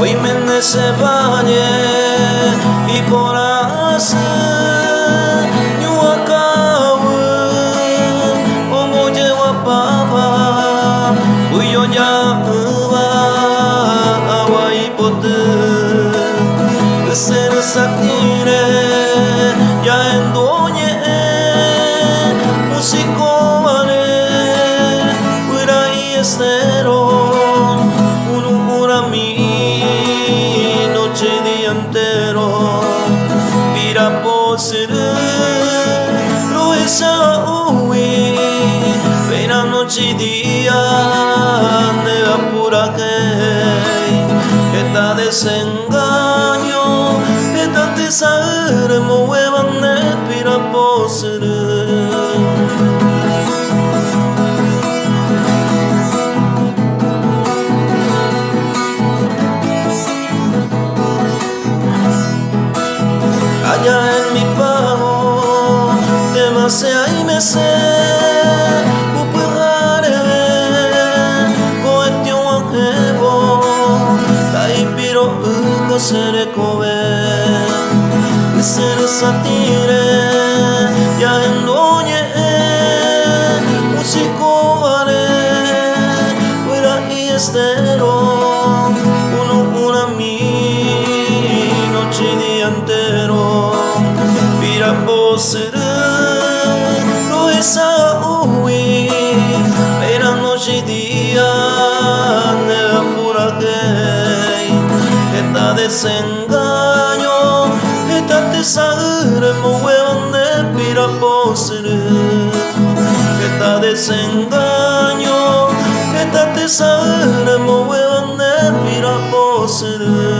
Hoy me se bañe y por así yo acabo como llevo a papa hoy yo ya va y pote de ser satire ya en doñe músico vale fuera y estero Mira posere lo esa uy Pena noche y día neva pura que Esta desengaño Esta tesare mo huevan ne pira posere Allá en mi pago, demasiado y me sé, upugare, cohetio angevo, taipiro uko sere kobe, sere satire, ya en doñe, músico vale, fuera y estero, una mi noche y día entero. Mira posere lo esa uy Pena noche y día neva pura que Esta desengaño Esta tesare mo huevan de pira posere Esta desengaño Esta tesare mo huevan de pira posere